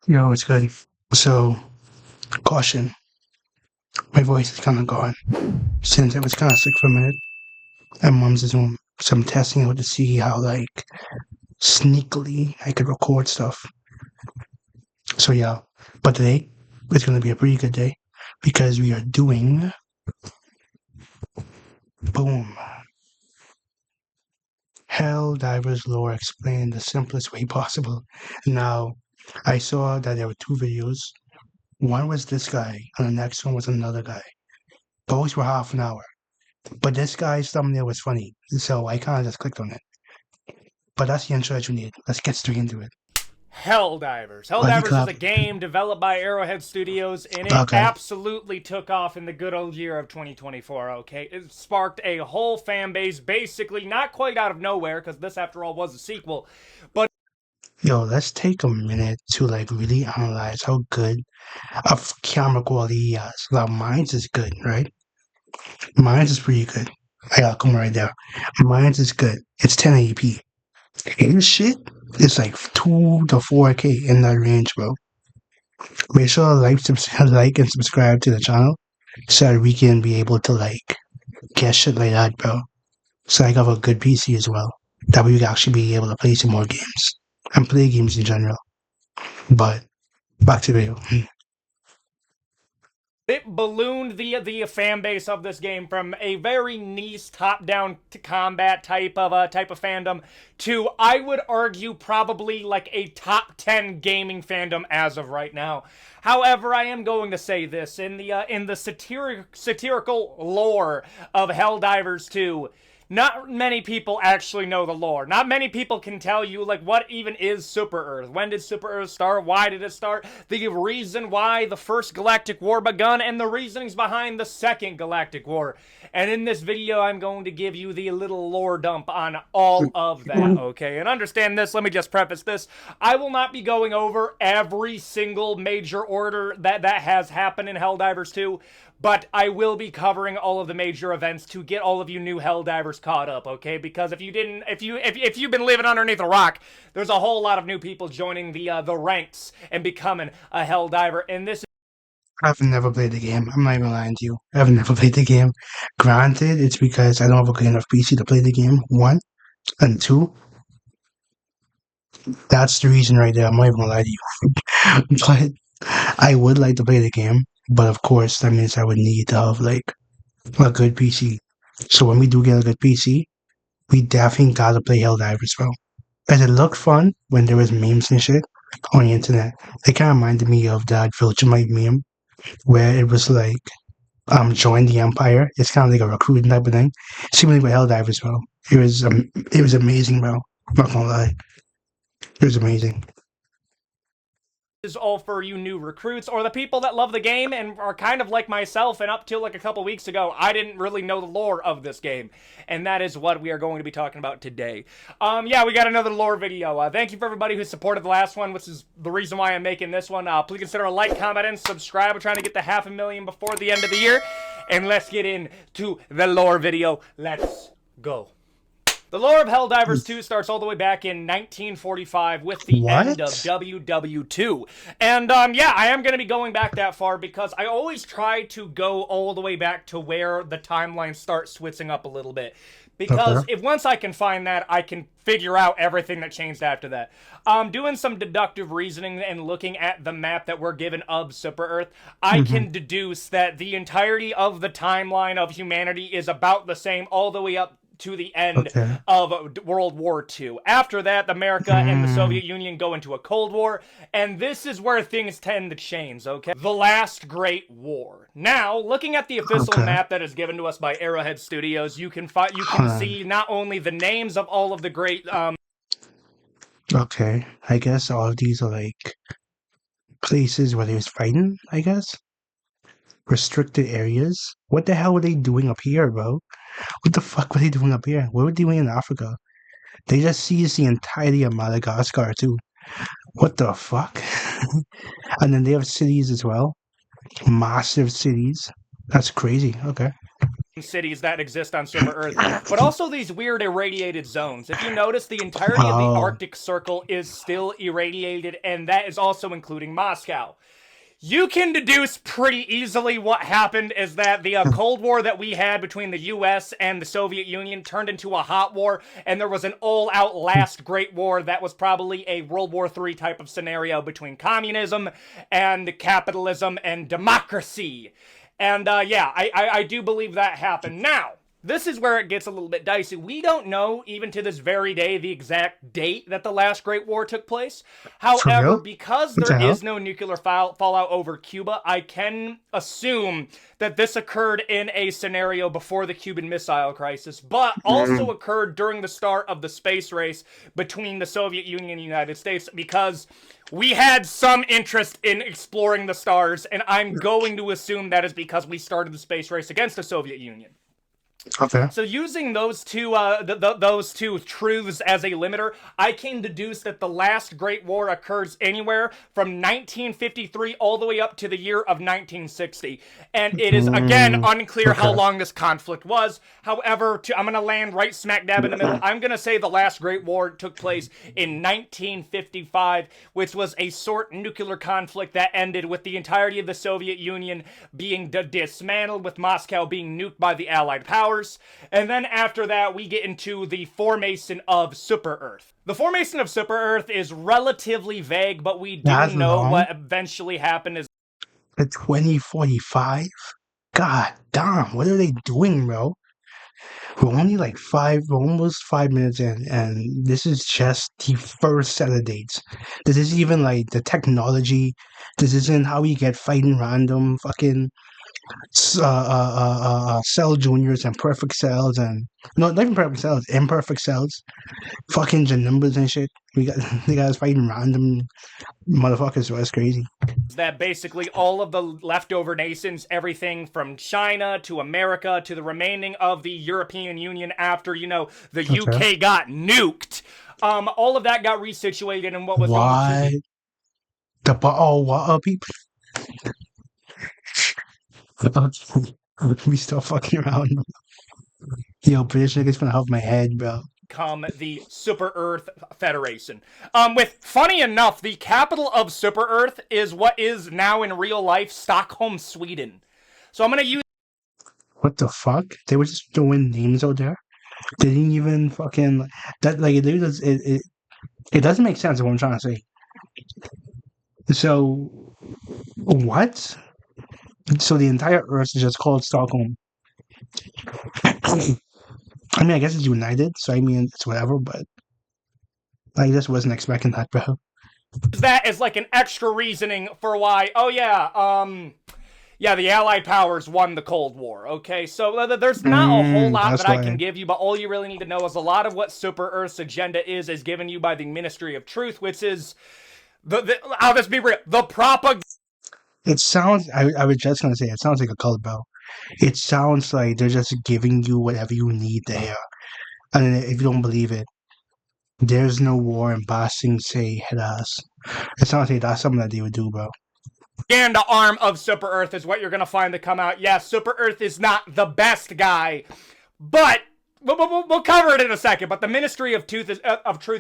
Yo, it's good. So, caution, my voice is kind of gone. Since I was kind of sick for a minute, and mom's is doing some testing out to see how, like, sneakily I could record stuff. So, yeah. But today, it's going to be a pretty good day because we are doing, boom, Helldivers lore explained in the simplest way possible. Now, I saw that there were two videos. One was this guy, and the next one was another guy. Both were half an hour. But this guy's thumbnail was funny, so I kind of just clicked on it. But that's the intro that you need. Let's get straight into it. Helldivers. Buddy Helldivers is clap. a game developed by Arrowhead Studios, and it Okay. absolutely took off in the good old year of 2024, okay? It sparked a whole fan base, basically not quite out of nowhere, because this, after all, was a sequel, but Yo, let's take a minute to like really analyze how good of camera quality he has. Now, mine's is good, right? Mine's is pretty good. I got come right there. Mine's is good. It's 1080p. His shit is like 2 to 4K in that range, bro. Make sure to like and subscribe to the channel so that we can be able to like get shit like that, bro. So I got a good PC as well. That way you can actually be able to play some more games and play games in general. But back to the video. it ballooned the fan base of this game from a very niche top-down combat type of fandom to, I would argue, probably like a top 10 gaming fandom as of right now. However, I am going to say this in the satirical lore of Helldivers 2. Not many people actually know the lore. Not many people can tell you, like, what even is Super Earth? When did Super Earth start? Why did it start? The reason why the first Galactic War begun, and the reasonings behind the second Galactic War. And in this video, I'm going to give you the little lore dump on all of that, okay? And understand this, let me just preface this. I will not be going over every single major order that has happened in Helldivers 2, but I will be covering all of the major events to get all of you new Helldivers caught up, okay? Because if you've been living underneath a rock, there's a whole lot of new people joining the ranks and becoming a Helldiver, and this. I've never played the game. I'm not even lying to you. I've never played the game. Granted, it's because I don't have a good enough PC to play the game. One. And two, that's the reason right there. I'm not even gonna lie to you. But I would like to play the game. But of course, that means I would need to have like a good PC. So when we do get a good PC, we definitely gotta play Helldivers, bro. As it looked fun when there was memes and shit on the internet. It kind of reminded me of that Vegemite meme where it was like, join the Empire. It's kind of like a recruiting type of thing. Similarly with Helldivers, bro. It was amazing, bro. Not gonna lie, it was amazing. Is all for you new recruits or the people that love the game and are kind of like myself, and up till like a couple weeks ago I didn't really know the lore of this game, and that is what we are going to be talking about today. Yeah, we got another lore video. Thank you for everybody who supported the last one, which is the reason why I'm making this one. Please consider a like, comment, and subscribe. We're trying to get to 500,000 before the end of the year, and let's get into the lore video. Let's go. The lore of Helldivers 2 starts all the way back in 1945 with the end of What? WW2. And yeah, I am going to be going back that far because I always try to go all the way back to where the timeline starts switching up a little bit. Because Okay. if once I can find that, I can figure out everything that changed after that. Doing some deductive reasoning and looking at the map that we're given of Super Earth, I Mm-hmm. can deduce that the entirety of the timeline of humanity is about the same all the way up to the end Okay. of World War II. After that, America and the Mm, Soviet Union go into a Cold War, and this is where things tend to change, okay? The Last Great War. Now, looking at the official okay. map that is given to us by Arrowhead Studios, you can Hold on. see not only the names of all of the great Okay. I guess all of these are like places where there's fighting, I guess. Restricted areas. What the hell were they doing up here, bro? What the fuck were they doing up here? What were they doing in Africa? They just seized the entirety of Madagascar too. What the fuck? And then they have cities as well. Massive cities. That's crazy. Okay. cities that exist on Super Earth, but also these weird irradiated zones. If you notice, the entirety of the Oh, Arctic Circle is still irradiated, and that is also including Moscow. You can deduce pretty easily what happened is that the Cold War that we had between the US and the Soviet Union turned into a hot war, and there was an all-out last Great War that was probably a World War III type of scenario between communism and capitalism and democracy. And yeah, I do believe that happened. Now, this is where it gets a little bit dicey. We don't know, even to this very day, the exact date that the last Great War took place. for However, real? because What there the hell? is no nuclear fallout over Cuba, I can assume that this occurred in a scenario before the Cuban Missile Crisis, but also occurred during the start of the space race between the Soviet Union and the United States, because we had some interest in exploring the stars, and I'm going to assume that is because we started the space race against the Soviet Union. Okay. So using those two those two truths as a limiter, I can deduce that the last Great War occurs anywhere from 1953 all the way up to the year of 1960. And it is, again, unclear how Okay. long this conflict was. However, I'm going to land right smack dab in the middle. I'm going to say the last Great War took place in 1955, which was a short nuclear conflict that ended with the entirety of the Soviet Union being dismantled, with Moscow being nuked by the Allied powers. And then after that, we get into the formation of Super Earth. The formation of Super Earth is relatively vague, but we do That's know long. what eventually happened is The 2045? God damn, what are they doing, bro? We're only like we're almost 5 minutes in, and this is just the first set of dates. This is even like the technology. This isn't how we get fighting random fucking cell juniors and perfect cells and no, not even perfect cells, imperfect cells, fucking numbers and shit. We got the guys fighting random motherfuckers, so that's crazy. that basically all of the leftover nations, everything from China to America to the remaining of the European Union after, the Okay. UK got nuked, all of that got resituated in what was going to Why be what are people? We still fucking around. Yo, British niggas finna help my head, bro. become the Super Earth Federation. With, funny enough, the capital of Super Earth is what is now in real life Stockholm, Sweden. So I'm gonna use What the fuck? They were just throwing names out there. They didn't even fucking that like it doesn't make sense. Is what I'm trying to say. So what? So the entire Earth is just called Stockholm. I mean, I guess it's united, so I mean it's whatever. But I just wasn't expecting that, bro. that as like an extra reasoning for why. Oh yeah, the Allied powers won the Cold War. Okay, so there's not a whole lot That's that I can why. give you, but all you really need to know is a lot of what Super Earth's agenda is given you by the Ministry of Truth, which is I'll just be real, the propaganda. It sounds. I was just gonna say it sounds like a cult, bro. It sounds like they're just giving you whatever you need to hear. And if you don't believe it, there's no war in Basing say hit us. It sounds like that's something that they would do, bro. Propaganda arm of Super Earth is what you're gonna find to come out. Yeah, Super Earth is not the best guy, but we'll cover it in a second. But the Ministry of Truth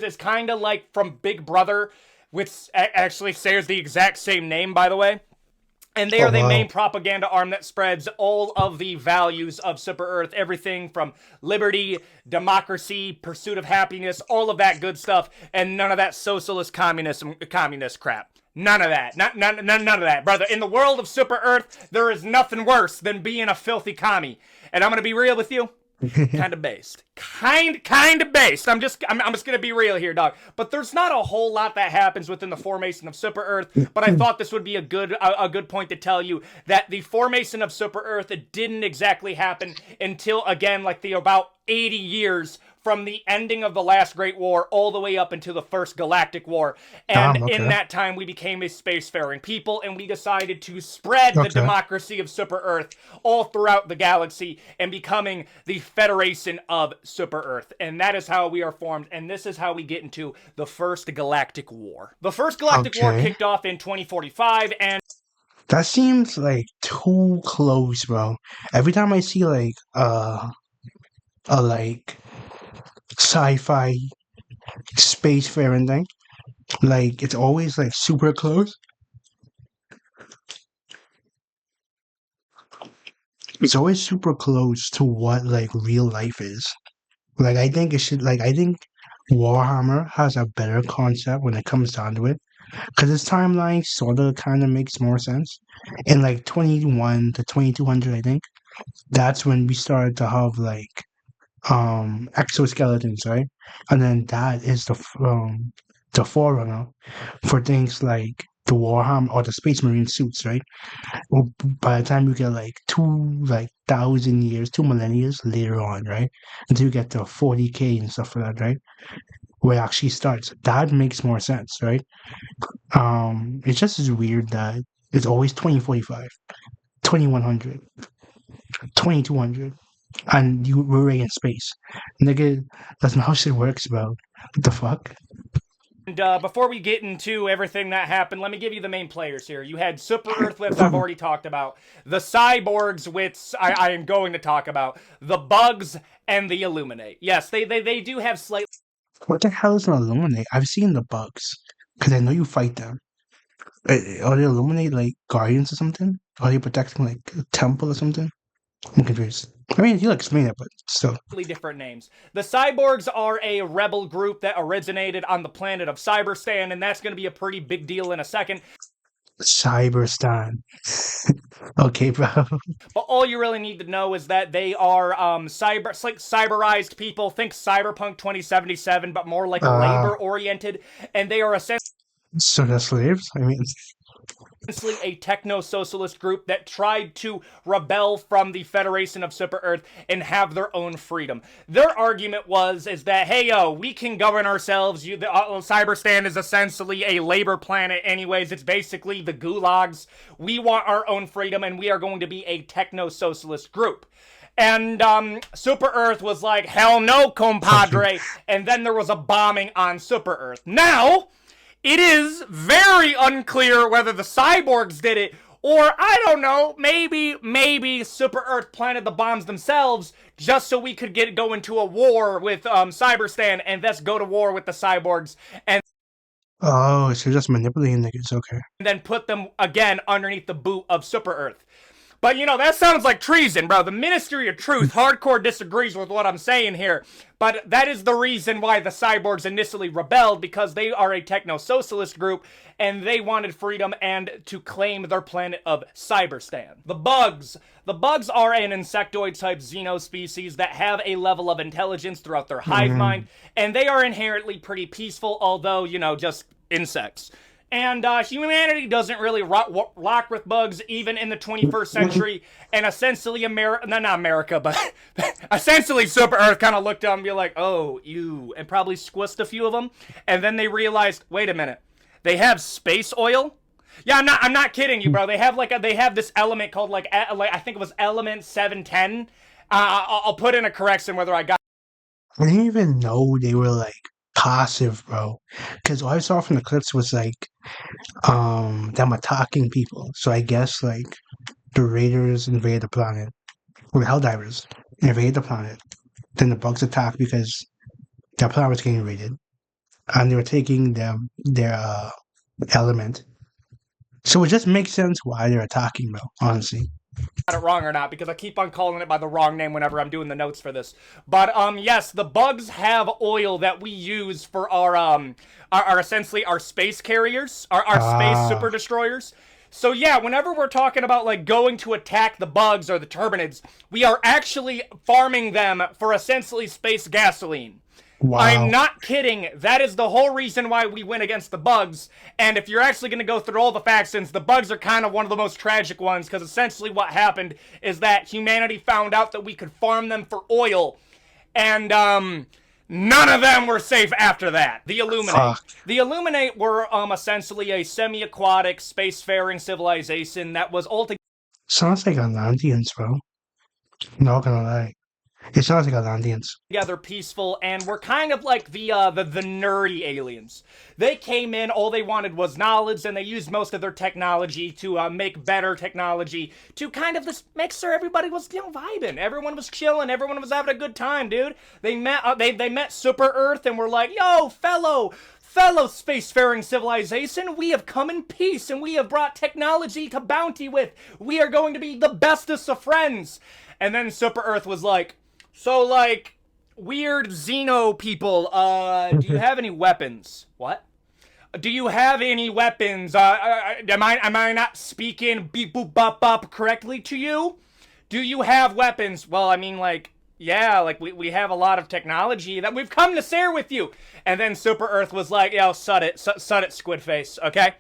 is kind of like from Big Brother, which actually shares the exact same name, by the way. And they Oh are the main wow. propaganda arm that spreads all of the values of Super Earth. Everything from liberty, democracy, pursuit of happiness, all of that good stuff, and none of that socialist communist crap. None of that. None of that, brother. In the world of Super Earth, there is nothing worse than being a filthy commie. And I'm gonna be real with you. Kind of based. Kind of based. I'm just gonna be real here, dog. But there's not a whole lot that happens within the formation of Super Earth. But I thought this would be a good point to tell you that the formation of Super Earth didn't exactly happen until, again, like the about 80 years from the ending of the last Great War all the way up into the First Galactic War. And Damn. in Okay. that time, we became a spacefaring people, and we decided to spread the Okay. democracy of Super Earth all throughout the galaxy and becoming the Federation of Super Earth. And that is how we are formed, and this is how we get into the First Galactic War. The First Galactic War Okay. kicked off in 2045, and That seems like too close, bro. Every time I see like a like sci-fi space faring thing, like it's always like super close. It's always super close to what like real life is. Like I think Warhammer has a better concept when it comes down to it. Because its timeline sort of kind of makes more sense. In like 21 to 2200, I think, that's when we started to have like exoskeletons, right? And then that is the forerunner for things like the Warhammer or the Space Marine suits, right? Well, by the time you get like like 1,000 years, 2 millennia later on, right? Until you get to 40K and stuff like that, right? Where it actually starts. That makes more sense, right? It's just as weird that it's always 2045, 2100, 2200, and you were already in space. Nigga, that's not how shit works, bro. What the fuck? And before we get into everything that happened, let me give you the main players here. You had Super Earth, which I've already talked about, the Cyborgs, which I am going to talk about, the Bugs, and the Illuminate. Yes, they do have slightly What the hell is an illuminate? I've seen the bugs, because I know you fight them. Are they illuminate like guardians or something? Are they protecting like a temple or something? I'm confused. I mean, you'll explain it, but still. different names. The Cyborgs are a rebel group that originated on the planet of Cyberstan, and that's going to be a pretty big deal in a second. Cyberstan. Okay, bro. But all you really need to know is that they are cyberized people. Think Cyberpunk 2077, but more like Uh, labor oriented, and they are essentially so they're slaves? I mean, a techno-socialist group that tried to rebel from the Federation of Super Earth and have their own freedom. Their argument is that, hey yo, we can govern ourselves. Cyberstan is essentially a labor planet anyways. It's basically the gulags. We want our own freedom, and we are going to be a techno-socialist group. And Super Earth was like, hell no, fuck you. compadre. And then there was a bombing on Super Earth. Now, it is very unclear whether the cyborgs did it, or I don't know, maybe Super Earth planted the bombs themselves just so we could go into a war with Cyberstan and thus go to war with the cyborgs and Oh, so you're just manipulating niggas. Okay. then put them again underneath the boot of Super Earth. But you know, that sounds like treason, bro. The Ministry of Truth hardcore disagrees with what I'm saying here. But that is the reason why the cyborgs initially rebelled, because they are a techno-socialist group and they wanted freedom and to claim their planet of Cyberstan. The Bugs. The Bugs are an insectoid-type xenospecies that have a level of intelligence throughout their hive Mm. mind, and they are inherently pretty peaceful, although, you know, just insects. And humanity doesn't really rock with bugs even in the 21st century. And essentially, not America, but essentially Super Earth kind of looked at them and be like, oh, ew, and probably squished a few of them. And then they realized, wait a minute, they have space oil? Yeah, I'm not kidding you, bro. They have this element called I think it was element 710. I'll put in a correction whether I got I didn't even know they were like passive, bro. Because all I saw from the clips was like them attacking people. So I guess like the Raiders invade the planet, or the Helldivers invade the planet. Then the bugs attack because their planet was getting raided, and they were taking their element. So it just makes sense why they're attacking, bro. Honestly. it wrong or not, because I keep on calling it by the wrong name whenever I'm doing the notes for this. But yes, the bugs have oil that we use for our essentially our space carriers, our space Ah, super destroyers. So yeah, whenever we're talking about like going to attack the bugs or the turbinids, we are actually farming them for essentially space gasoline. I'm wow. not kidding. That is the whole reason why we went against the bugs. And if you're actually going to go through all the factions, the bugs are kind of one of the most tragic ones, because essentially what happened is that humanity found out that we could farm them for oil. And none of them were safe after that. The Illuminate. Fuck. The Illuminate were essentially a semi-aquatic, spacefaring civilization that was altogether Sounds like Atlanteans, bro. Not gonna lie. It sounds like Atlanteans. together peaceful, and we're kind of like the nerdy aliens. They came in, all they wanted was knowledge, and they used most of their technology to make better technology to kind of just make sure everybody was, vibing. Everyone was chilling, everyone was having a good time, dude. They met Super Earth and were like, yo, fellow spacefaring civilization, we have come in peace and we have brought technology to bounty with. We are going to be the bestest of friends. And then Super Earth was like, so, like, weird Xeno people, do you have any weapons? What? Do you have any weapons? Am I not speaking beep boop bop bop correctly to you? Do you have weapons? Well, I mean, like, yeah, like, we have a lot of technology that we've come to share with you. And then Super Earth was like, yo, sut it, squid face, okay?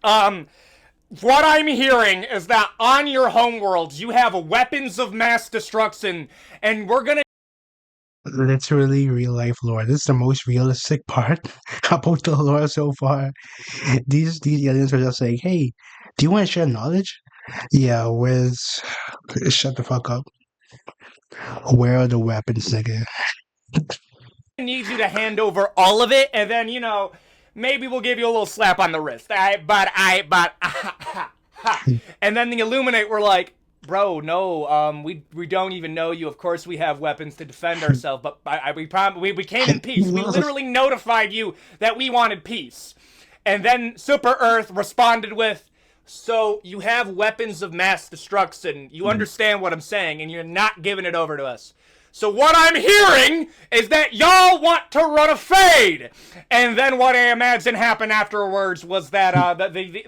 What I'm hearing is that on your homeworld, you have weapons of mass destruction, and we're gonna Literally real life lore. This is the most realistic part about the lore so far. These aliens are just like, hey, do you want to share knowledge? Yeah, where's shut the fuck up. Where are the weapons, nigga? need you to hand over all of it, and then, maybe we'll give you a little slap on the wrist. And then the Illuminate were like, bro, no, we don't even know you. Of course we have weapons to defend ourselves, but we came in peace. We literally notified you that we wanted peace. And then Super Earth responded with, so you have weapons of mass destruction. You understand what I'm saying, and you're not giving it over to us. So what I'm hearing is that y'all want to run a fade. And then what I imagine happened afterwards was that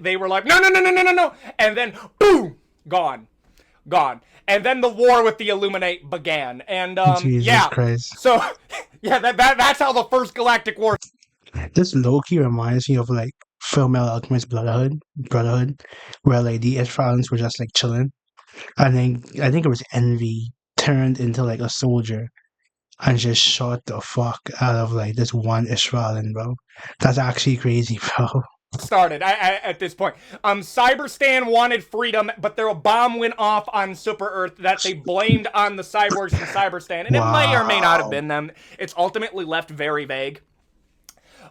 they were like, no. And then, boom, gone. And then the war with the Illuminate began. And, Jesus yeah. Christ. So, yeah, that's how the first Galactic War. This low-key reminds me of like Fullmetal Alchemist Brotherhood, where like the Israelis were just like chilling. I think it was Envy turned into like a soldier and just shot the fuck out of like this one Israelan, bro. That's actually crazy, bro. Started at this point. Cyberstan wanted freedom, but their bomb went off on Super Earth that they blamed on the cyborgs in Cyberstan, and it may or may not have been them. It's ultimately left very vague.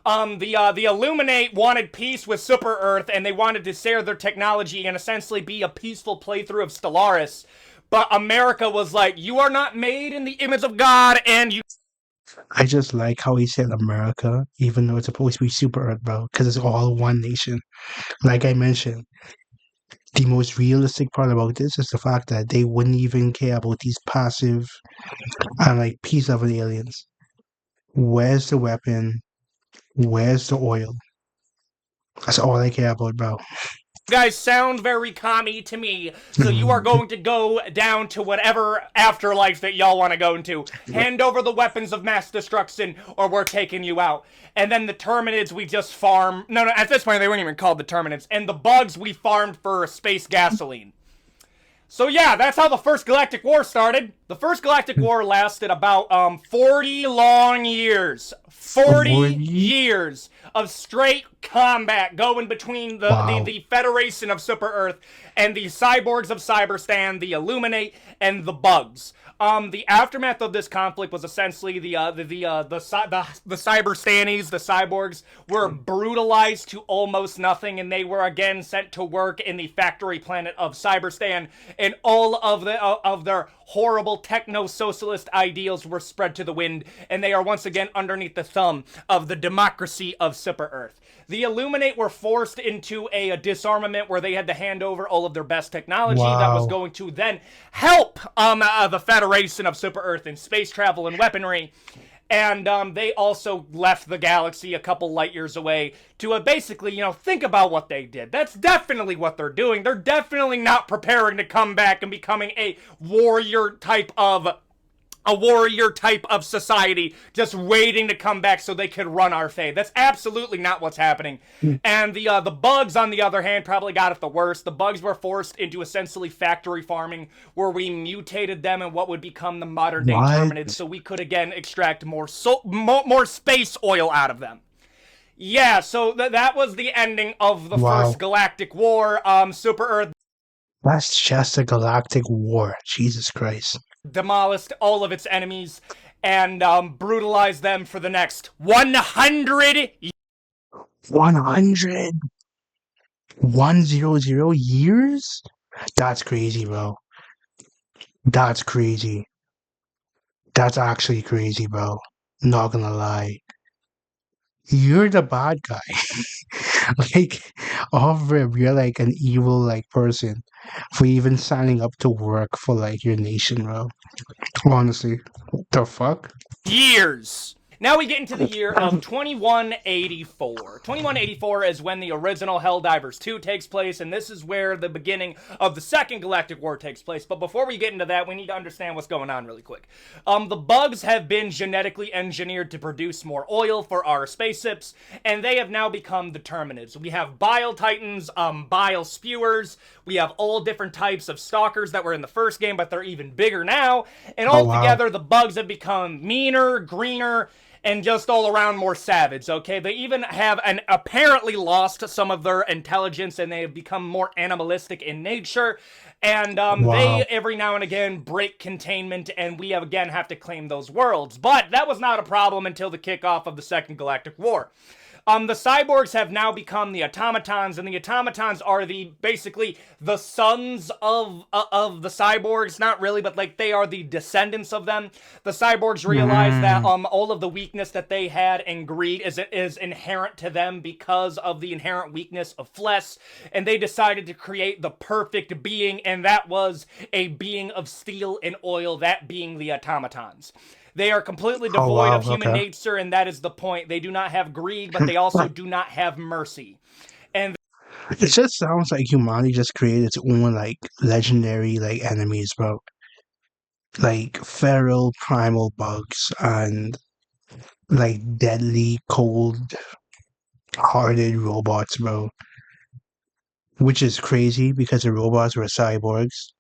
The Illuminate wanted peace with Super Earth, and they wanted to share their technology and essentially be a peaceful playthrough of Stellaris. But America was like, you are not made in the image of God, and you... I just like how he said America, even though it's supposed to be Super Earth, bro, because it's all one nation. Like I mentioned, the most realistic part about this is the fact that they wouldn't even care about these passive and like peace loving aliens. Where's the weapon? Where's the oil? That's all I care about, bro. guys sound very commie to me, so you are going to go down to whatever afterlife that y'all want to go into. Hand over the weapons of mass destruction, or we're taking you out. And then the Terminids we just farm... No, at this point they weren't even called the Terminids. And the bugs we farmed for space gasoline. So yeah, that's how the first Galactic War started. The first Galactic War lasted about 40 long years. 40 years of straight combat going between the Federation of Super Earth and the cyborgs of Cyberstan, the Illuminate, and the bugs. The aftermath of this conflict was essentially the Cyberstanis, the cyborgs, were brutalized to almost nothing, and they were again sent to work in the factory planet of Cyberstan, and all of their horrible techno-socialist ideals were spread to the wind, and they are once again underneath the thumb of the democracy of Super Earth. The Illuminate were forced into a disarmament where they had to hand over all of their best technology that was going to then help the Federation of Super Earth in space travel and weaponry. And they also left the galaxy a couple light years away to basically, think about what they did. That's definitely what they're doing. They're definitely not preparing to come back and becoming a warrior type of society, just waiting to come back so they could run our fate. That's absolutely not what's happening. And the bugs, on the other hand, probably got it the worst. The bugs were forced into essentially factory farming, where we mutated them in what would become the modern day Terminids, so we could again extract more space oil out of them. Yeah, so that was the ending of the first Galactic War. Super Earth. That's just a galactic war. Jesus Christ. demolished all of its enemies, and brutalized them for the next 100 years. 100, 100 years? That's crazy, bro. That's crazy. That's actually crazy, bro. Not gonna lie. You're the bad guy. Like, off rip, you're like an evil like person for even signing up to work for like your nation, bro. Honestly, the fuck? Now we get into the year of 2184. 2184 is when the original Helldivers 2 takes place, and this is where the beginning of the Second Galactic War takes place. But before we get into that, we need to understand what's going on really quick. The bugs have been genetically engineered to produce more oil for our spaceships, and they have now become the Terminids. We have Bile Titans, Bile Spewers, we have all different types of Stalkers that were in the first game, but they're even bigger now, and Oh wow. altogether the bugs have become meaner, greener, and just all around more savage, okay? They even have apparently lost some of their intelligence, and they have become more animalistic in nature. And they Wow. every now and again break containment, and we again have to claim those worlds. But that was not a problem until the kickoff of the Second Galactic War. The cyborgs have now become the automatons, and the automatons are basically the sons of the cyborgs. Not really, but like they are the descendants of them. The cyborgs realize that Mm. all of the weakness that they had and greed is inherent to them because of the inherent weakness of flesh, and they decided to create the perfect being, and that was a being of steel and oil. That being the automatons. They are completely Oh devoid wow. of human Okay. nature, and that is the point. They do not have greed, but they also do not have mercy. And It just sounds like humanity just created its own like legendary like enemies, bro. Like feral primal bugs and like deadly cold-hearted robots, bro. Which is crazy because the robots were cyborgs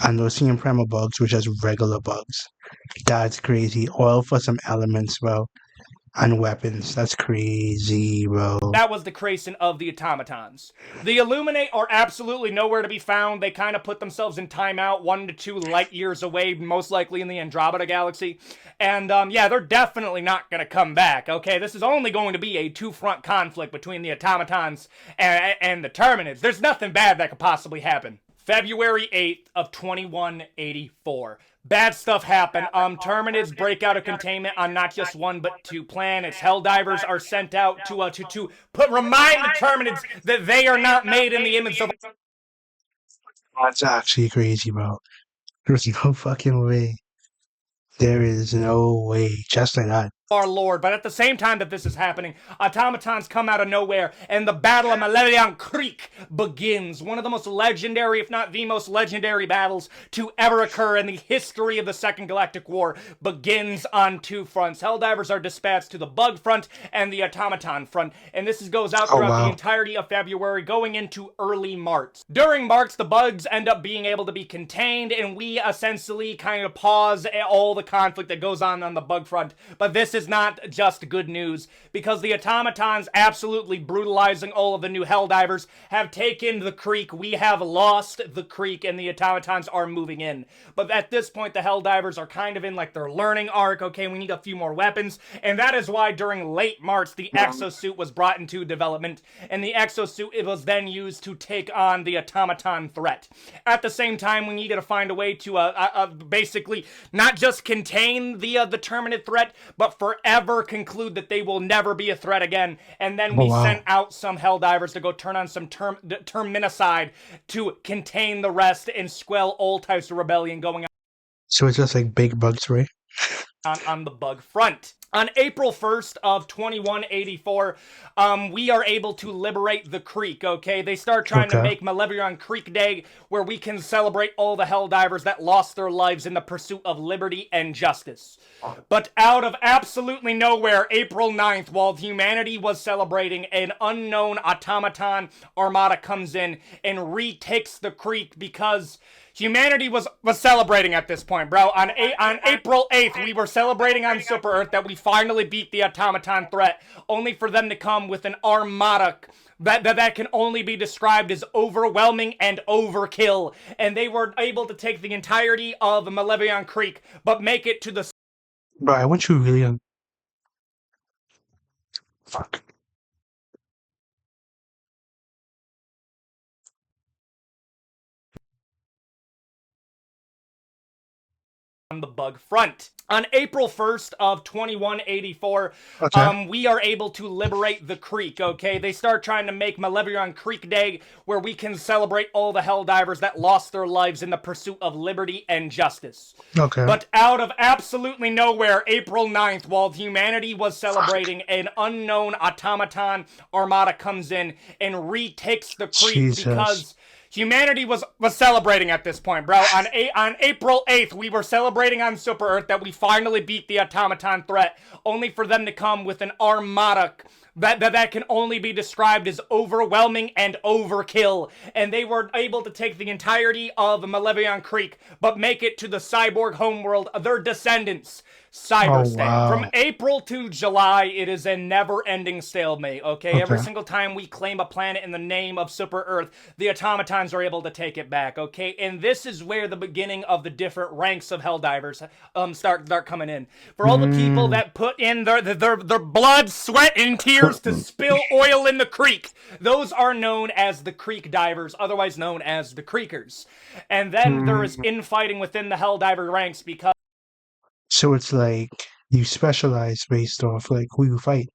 and those same primal bugs were just regular bugs. That's crazy. All for some elements, bro. And weapons. That's crazy, bro. that was the creation of the automatons. The Illuminate are absolutely nowhere to be found. They kind of put themselves in timeout, 1 to 2 light years away, most likely in the Andromeda galaxy. And yeah, they're definitely not going to come back. Okay, this is only going to be a two-front conflict between the automatons and the Terminids. There's nothing bad that could possibly happen. February 8th of 2184. Bad stuff happened. Terminids break out of containment on not just one but two planets. Helldivers are sent out to remind the Terminids that they are not made in the image of That's actually crazy, bro. There's no fucking way. There is no way. Just like that. our Lord. But at the same time that this is happening, automatons come out of nowhere, and the Battle of Malerian Creek begins. One of the most legendary, if not the most legendary battles to ever occur in the history of the Second Galactic War begins on two fronts. Helldivers are dispatched to the bug front and the automaton front, and this goes out Oh throughout the wow. entirety of February, going into early March. During March, the bugs end up being able to be contained, and we essentially kind of pause all the conflict that goes on the bug front. But this is not just good news, because the automatons, absolutely brutalizing all of the new Helldivers, have taken the creek. We have lost the creek, and the automatons are moving in. But at this point, the Helldivers are kind of in like their learning arc. Okay, we need a few more weapons, and that is why during late March, the exosuit was brought into development, and the exosuit it was then used to take on the automaton threat. At the same time, we needed to find a way to basically not just contain the Terminid threat, but forever conclude that they will never be a threat again. And then Oh we wow. sent out some Helldivers to go turn on some Terminicide to contain the rest and squell all types of rebellion going So it's just like big bugs, right? on the bug front. On April 1st of 2184, we are able to liberate the creek, okay? They start trying to Okay. make Malevion Creek Day, where we can celebrate all the Helldivers that lost their lives in the pursuit of liberty and justice. But out of absolutely nowhere, April 9th, while humanity was celebrating, an unknown automaton armada comes in and retakes the creek because humanity was celebrating at this point, bro. On April 8th, we were celebrating on Super Earth that we finally beat the automaton threat, only for them to come with an armada that can only be described as overwhelming and overkill. And they were able to take the entirety of Malevion Creek, but make it to the... Bro, I want you really on. Fuck. on the bug front. On April 1st of 2184, Okay. we are able to liberate the creek, okay? They start trying to make Malevion Creek Day, where we can celebrate all the Helldivers that lost their lives in the pursuit of liberty and justice. Okay. But out of absolutely nowhere, April 9th, while humanity was celebrating, an unknown automaton armada comes in and retakes the creek Jesus. because... humanity was celebrating at this point, bro. On April 8th, we were celebrating on Super Earth that we finally beat the automaton threat, only for them to come with an armada that can only be described as overwhelming and overkill. And they were able to take the entirety of Malevion Creek, but make it to the cyborg homeworld of their descendants, Cyberstan. wow. From April to July, it is a never-ending stalemate, okay? Every Okay. single time we claim a planet in the name of Super Earth, the automatons are able to take it back, okay? And this is where the beginning of the different ranks of Helldivers start coming in. For all the people that put in their blood, sweat, and tears to spill oil in the creek, those are known as the Creek Divers, otherwise known as the Creekers. And then there is infighting within the Helldiver ranks because So it's like you specialize based off like who you fight.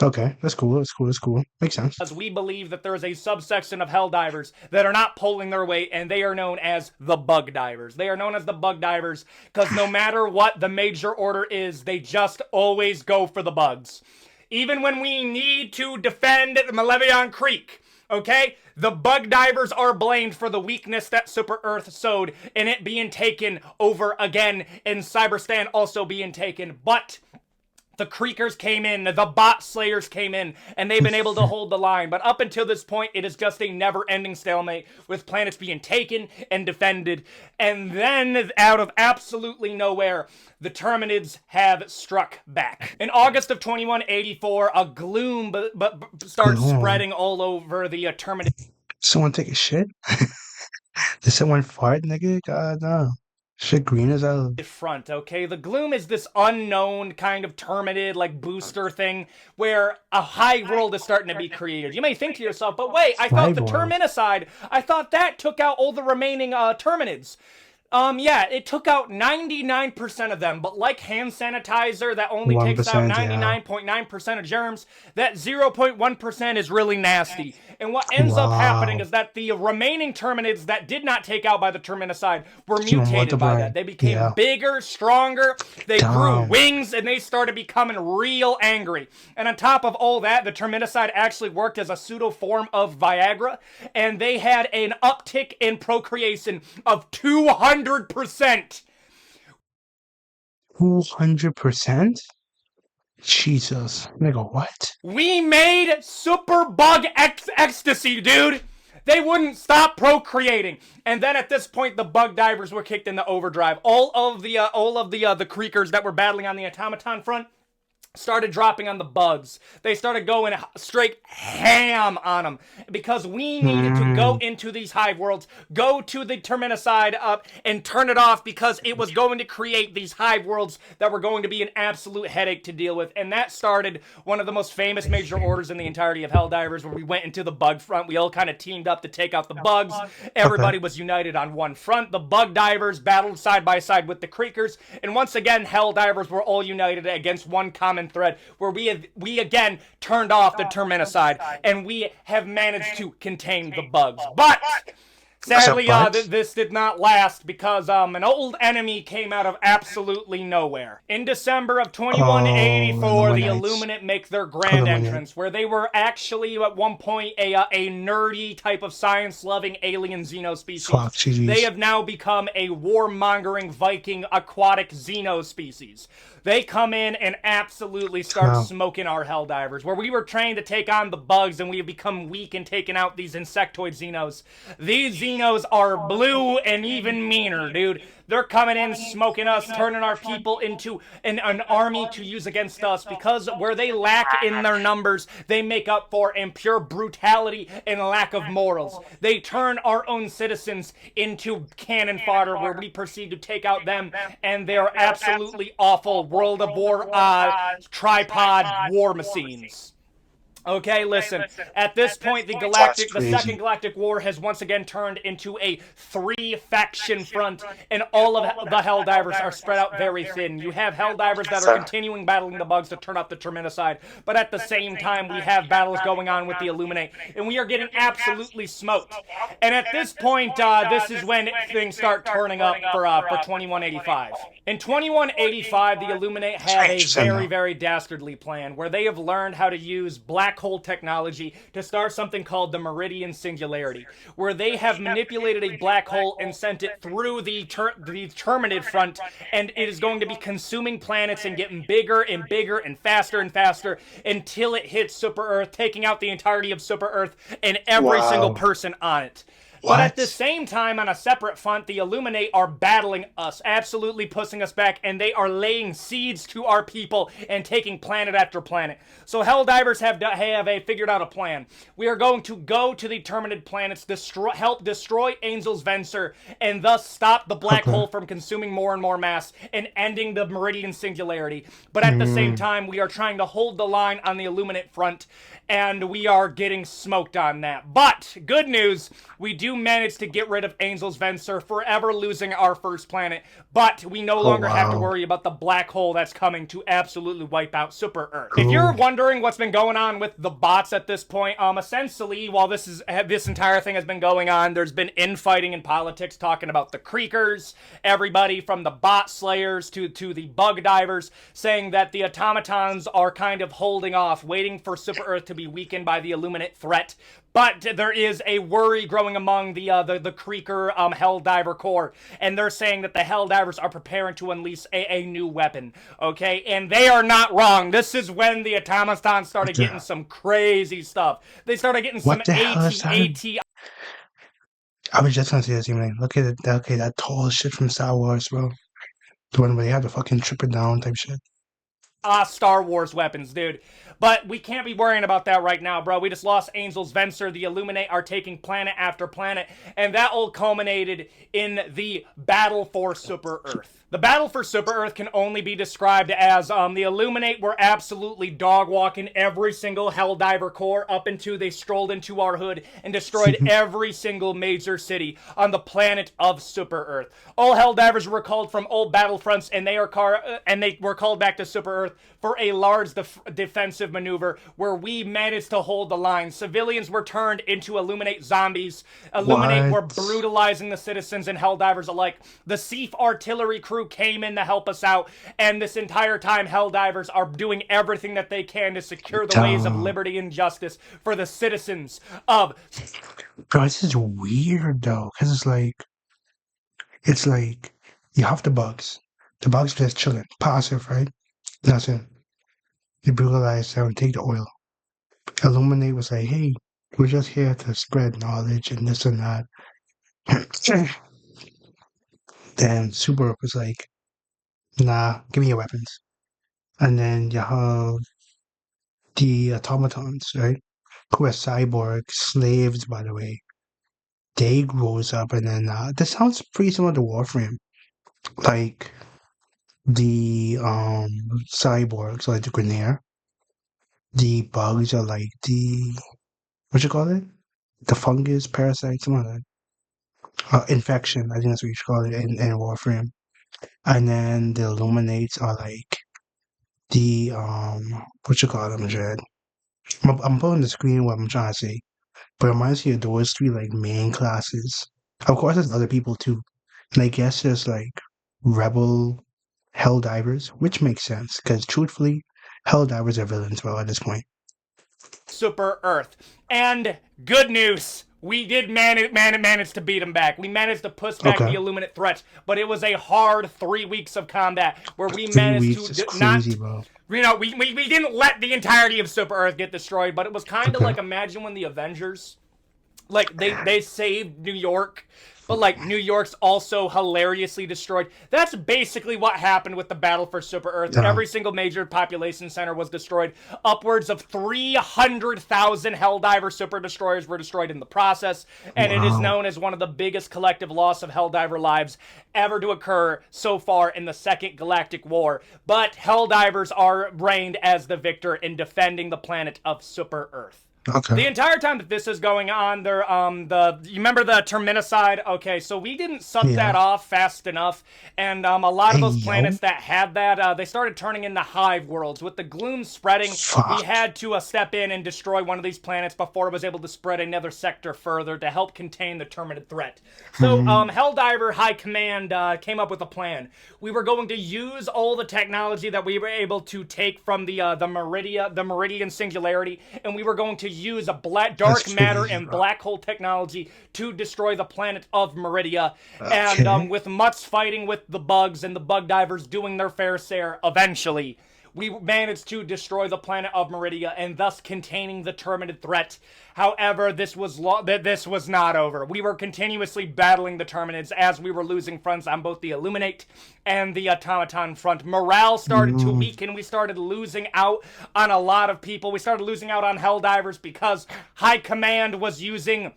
Okay, that's cool. That's cool. That's cool. Makes sense. we believe that there is a subsection of Helldivers that are not pulling their weight, and they are known as the Bug Divers. They are known as the Bug Divers because no matter what the major order is, they just always go for the bugs. Even when we need to defend Malevion Creek, okay? The Bug Divers are blamed for the weakness that Super Earth sowed in it being taken over again, and Cyberstan also being taken, but... the Creekers came in, the Bot Slayers came in, and they've been able to hold the line. But up until this point, it is just a never-ending stalemate with planets being taken and defended. And then, out of absolutely nowhere, the Terminids have struck back. In August of 2184, a gloom starts spreading all over the Terminid. Someone take a shit? Did someone fart, nigga? God no. Shit green as hell. Front, okay? The gloom is this unknown kind of Terminid, like, booster thing where a high world is starting to be created. You may think to yourself, but wait, I thought the Terminicide, I thought that took out all the remaining Terminids. Yeah, it took out 99% of them, but like hand sanitizer that only takes out 99.9% of germs, that 0.1% is really nasty. And what ends up happening is that the remaining Terminids that did not take out by the Terminicide were mutated by that. They became bigger, stronger, they grew wings, and they started becoming real angry. And on top of all that, the Terminicide actually worked as a pseudo form of Viagra, and they had an uptick in procreation of 200%. 200%? Jesus. Nigga, what? We made super bug ecstasy, dude! They wouldn't stop procreating. And then at this point, the Bug Divers were kicked into overdrive. All of the Creekers that were battling on the automaton front started dropping on the bugs. They started going straight ham on them because we needed to go into these hive worlds, go to the Terminicide up and turn it off because it was going to create these hive worlds that were going to be an absolute headache to deal with. And that started one of the most famous major orders in the entirety of Helldivers, where we went into the bug front. We all kind of teamed up to take out the bugs. Everybody was united on one front. The Bug Divers battled side by side with the Creekers, and once again Helldivers were all united against one common thread, where we again turned off the Terminicide, and we have managed to contain the bugs. But sadly, this did not last because an old enemy came out of absolutely nowhere. In December of 2184, the Illuminate make their grand entrance, where they were actually at one point a nerdy type of science-loving alien xenospecies. They have now become a warmongering Viking aquatic xenospecies. They come in and absolutely start smoking our Helldivers. Where we were trained to take on the bugs and we have become weak and taken out these insectoid Xenos. These Xenos are blue and even meaner, dude. They're coming in, smoking us, turning our people into an army to use against us, because where they lack in their numbers, they make up for in pure brutality and lack of morals. They turn our own citizens into cannon fodder, where we proceed to take out them and their absolutely awful World of War tripod war machines. Okay, listen. At this point, That's the Second crazy. Galactic War has once again turned into a three-faction front, and all of the Helldivers are spread out very thin. You have Helldivers that are So, continuing battling the bugs to turn up the Terminicide, but at the same time, we have battles going on with the Illuminate, and we are getting absolutely smoked. And at this point, this is when things start turning up for 2185. In 2185, the Illuminate have a interesting very, though. very dastardly plan where they have learned how to use black hole technology to start something called the Meridian Singularity, where they have manipulated a black hole and sent it through the Terminid front, and it is going to be consuming planets and getting bigger and bigger and faster until it hits Super Earth, taking out the entirety of Super Earth and every single Wow. person on it. But at the What? same time, on a separate front, the Illuminate are battling us, absolutely pushing us back, and they are laying seeds to our people and taking planet after planet. So Helldivers have figured out a plan. We are going to go to the Terminid planets, help destroy Angel's Venser, and thus stop the black Okay. hole from consuming more and more mass and ending the Meridian Singularity. But at the same Mm, time, we are trying to hold the line on the Illuminate front, and we are getting smoked on that. But good news, we do manage to get rid of Angel's Venser, forever losing our first planet. But we no oh longer have to wow. worry about the black hole that's coming to absolutely wipe out Super Earth. If you're Cool. wondering what's been going on with the bots at this point, essentially, while this entire thing has been going on, there's been infighting in politics talking about the Creekers, everybody from the bot slayers to the bug divers, saying that the automatons are kind of holding off, waiting for Super Earth to be weakened by the Illuminate threat. But there is a worry growing among the Creeker Helldiver core, and they're saying that the Helldivers are preparing to unleash a new weapon. Okay, and they are not wrong. This is when the automatons What started getting the some crazy stuff. They started getting some what the hell is that? AT. I was just gonna say the same thing. Look at it. Okay, that tall shit from Star Wars, bro. The one where they had to fucking trip it down type shit. Star Wars weapons, dude. But we can't be worrying about that right now, bro. We just lost Angel's Venser. The Illuminate are taking planet after planet, and that all culminated in the battle for Super Earth. The battle for Super Earth can only be described as the Illuminate were absolutely dog walking every single Helldiver core up into they strolled into our hood and destroyed every single major city on the planet of Super Earth. All Helldivers were called from old battlefronts, and they were called back to Super Earth for a large defensive maneuver where we managed to hold the line. Civilians were turned into Illuminate zombies. Illuminate were What? brutalizing the citizens and Helldivers alike. The Seaf artillery crew came in to help us out, and this entire time Helldivers are doing everything that they can to secure the ways of Dumb. liberty and justice for the citizens of. Bro, this is weird though, because it's like you have the bugs. The bugs just chilling, passive, right? That's it. They brutalize them, take the oil. Illuminate was like, hey, we're just here to spread knowledge and this and that. Then Super was like, nah, give me your weapons. And then you have the automatons, right? Who are cyborg slaves, by the way. They rose up, and then this sounds pretty similar to Warframe. Like the cyborgs, like the Grineer. The bugs are like the what you call it? The fungus, parasite, something like that. Infection, I think that's what you should call it in Warframe. And then the Illuminates are like the what you call them, Jared? I'm putting the screen what I'm trying to say. But it reminds me of those three like main classes. Of course, there's other people too, and I guess there's like rebel hell divers, which makes sense because truthfully, hell divers are villains, well, at this point. Super Earth. And good news, we did manage to beat them back. We managed to push back the Okay, Illuminate threat, but it was a hard 3 weeks of combat where we 3 weeks managed is to crazy, not. bro. We didn't let the entirety of Super Earth get destroyed, but it was kind of Okay, like imagine when the Avengers Like they saved New York, but like New York's also hilariously destroyed. That's basically what happened with the battle for Super Earth. Um, Every single major population center was destroyed. Upwards of 300,000 Helldiver super destroyers were destroyed in the process, and it is wow. known as one of the biggest collective loss of Helldiver lives ever to occur so far in the Second Galactic War. But Helldivers are reigned as the victor in defending the planet of Super Earth. Okay. The entire time that this is going on, you remember the Terminicide? Okay, so we didn't suck that Yeah. off fast enough, and a lot of Hey, those yo. planets that had that, they started turning into hive worlds. With the gloom spreading, we Fuck. had to step in and destroy one of these planets before it was able to spread another sector further to help contain the Terminid threat. So, Hmm. Helldiver High Command came up with a plan. We were going to use all the technology that we were able to take from the Meridian Singularity, and we were going to use a dark That's pretty matter easy, and bro. black hole technology to destroy the planet of Meridia. And Okay. with much fighting with the bugs and the bug divers doing their fair share, eventually we managed to destroy the planet of Meridia and thus containing the Terminid threat. However, this was not over. We were continuously battling the Terminids as we were losing fronts on both the Illuminate and the Automaton front. Morale started to Mm, weaken. We started losing out on a lot of people. We started losing out on Helldivers because High Command was using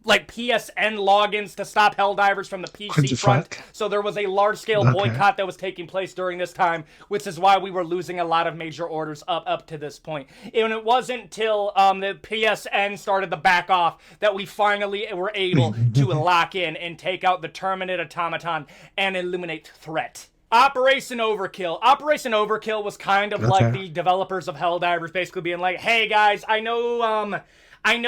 like PSN logins to stop Helldivers from the what PC the front. fuck? So there was a large-scale Okay. boycott that was taking place during this time, which is why we were losing a lot of major orders up to this point. And it wasn't till the PSN started to back off that we finally were able to lock in and take out the Terminid Automaton and Illuminate threat. Operation Overkill. Operation Overkill was kind of like Okay. the developers of Helldivers basically being like, hey guys, I know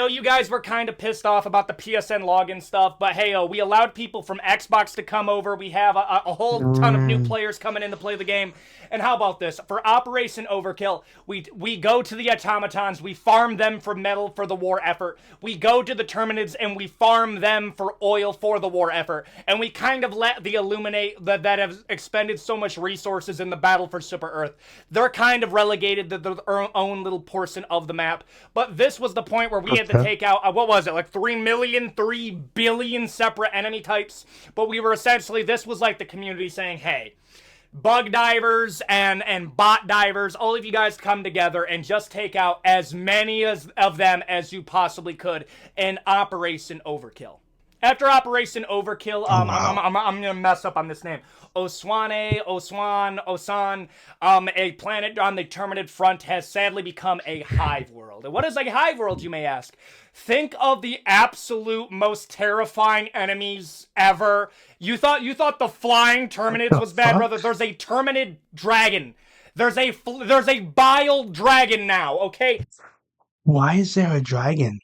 you guys were kind of pissed off about the PSN login stuff, but hey, we allowed people from Xbox to come over. We have a whole ton of new Mm, players coming in to play the game. And how about this? For Operation Overkill, we go to the automatons, we farm them for metal for the war effort. We go to the Terminids and we farm them for oil for the war effort. And we kind of let the Illuminate that have expended so much resources in the battle for Super Earth. They're kind of relegated to their own little portion of the map. But this was the point where we had to okay. take out, what was it, like 3 million, 3 billion separate enemy types? But we were essentially, this was like the community saying, hey, bug divers and bot divers, all of you guys come together and just take out as many of them as you possibly could in Operation Overkill. After Operation Overkill, Oh, wow. I'm gonna mess up on this name. Osan, a planet on the Terminid front has sadly become a hive world. And what is a hive world, you may ask? Think of the absolute most terrifying enemies ever. You thought the flying What Terminids the was bad, brother? fuck? There's a Terminid dragon. There's a bile dragon now, okay? Why is there a dragon?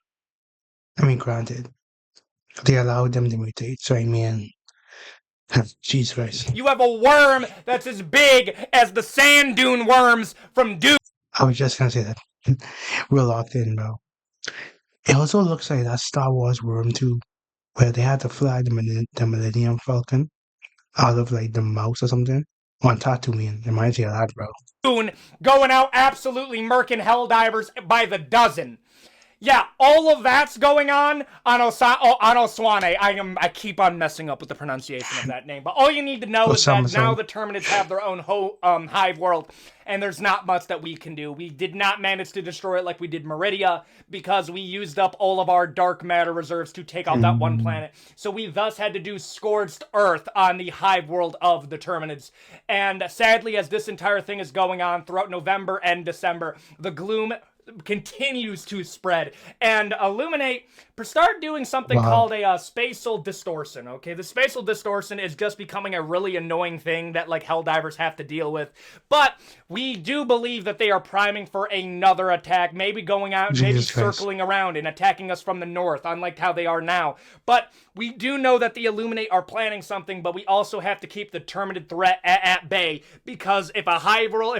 I mean, granted, they allowed them to mutate, so I mean, Jesus Christ. You have a worm that's as big as the sand dune worms from Dune. I was just gonna say that. We're locked in, bro. It also looks like that Star Wars worm too, where they had to fly the Millennium Falcon out of like the mouse or something on Tatooine. Reminds me of that, bro. Going out absolutely murking Helldivers by the dozen. Yeah, all of that's going on Oswane. I keep on messing up with the pronunciation of that name, but all you need to know is that now Osama-san. the Terminids have their own hive world, and there's not much that we can do. We did not manage to destroy it like we did Meridia because we used up all of our dark matter reserves to take out that one Mm, planet. So we thus had to do Scorched Earth on the hive world of the Terminids. And sadly, as this entire thing is going on throughout November and December, the gloom continues to spread, and Illuminate start doing something wow. called a spatial distortion. Okay, the spatial distortion is just becoming a really annoying thing that like Helldivers have to deal with, but we do believe that they are priming for another attack, maybe going out, maybe Jesus Christ. circling around and attacking us from the north, unlike how they are now. But we do know that the Illuminate are planning something, but we also have to keep the Terminid threat at bay, because if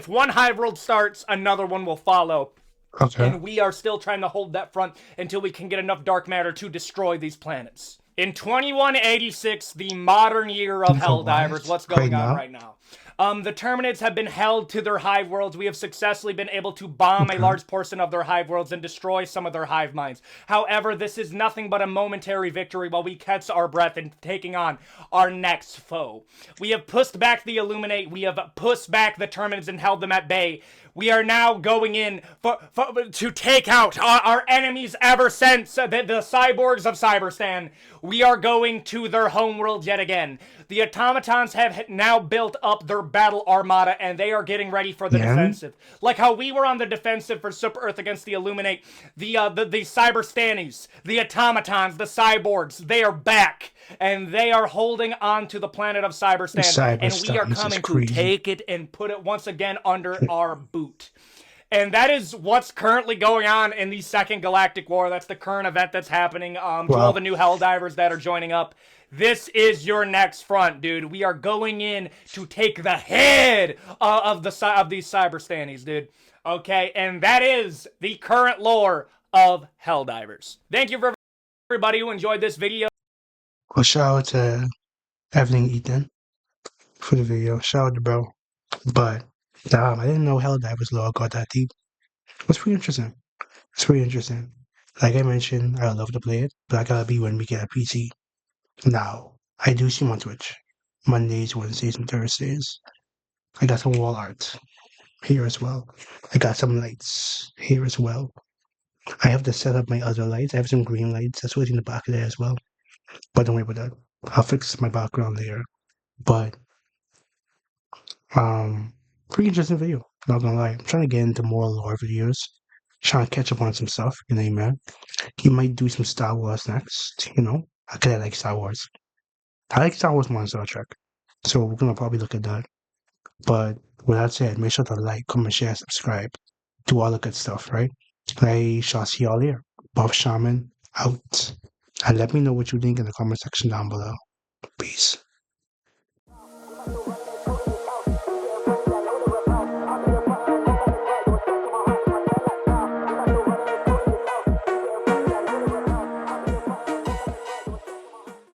one hive world starts, another one will follow. Okay. And we are still trying to hold that front until we can get enough dark matter to destroy these planets. In 2186, the modern year of For Helldivers, what? what's Right going on now? right now? The Terminids have been held to their hive worlds. We have successfully been able to bomb a Okay. large portion of their hive worlds and destroy some of their hive minds. However, this is nothing but a momentary victory while we catch our breath in taking on our next foe. We have pushed back the Illuminate. We have pushed back the Terminids and held them at bay. We are now going in to take out our enemies ever since the cyborgs of Cyberstan. We are going to their homeworld yet again. The automatons have now built up their battle armada, and they are getting ready for the Yeah. defensive. Like how we were on the defensive for Super Earth against the Illuminate, the Cyberstanis, the automatons, the cyborgs, they are back. And they are holding on to the planet of Cyberstan. And we are Cyberstones is coming to crazy. take it and put it once again under our boot. And that is what's currently going on in the Second Galactic War. That's the current event that's happening. To all the new Helldivers that are joining up, this is your next front, dude. We are going in to take the head of these Cyberstanis, dude. Okay, and that is the current lore of Helldivers. Thank you for everybody who enjoyed this video. Well, shout out to Evelyn Ethan for the video. Shout out to bro. But I didn't know Helldivers lore got that deep. It's pretty interesting. It's pretty interesting. Like I mentioned, I would love to play it, but I gotta be when we get a PC. Now, I do stream on Twitch. Mondays, Wednesdays, and Thursdays. I got some wall art here as well. I got some lights here as well. I have to set up my other lights. I have some green lights that's waiting in the back of there as well. But don't worry about that. I'll fix my background later. But pretty interesting video. Not gonna lie. I'm trying to get into more lore videos. Trying to catch up on some stuff, man. You might do some Star Wars next, I could like Star Wars. I like Star Wars more than Star Trek. So we're gonna probably look at that. But with that said, make sure to like, comment, share, subscribe. Do all the good stuff, right? I shall see y'all later. TheBuffShaman out. And let me know what you think in the comment section down below. Peace.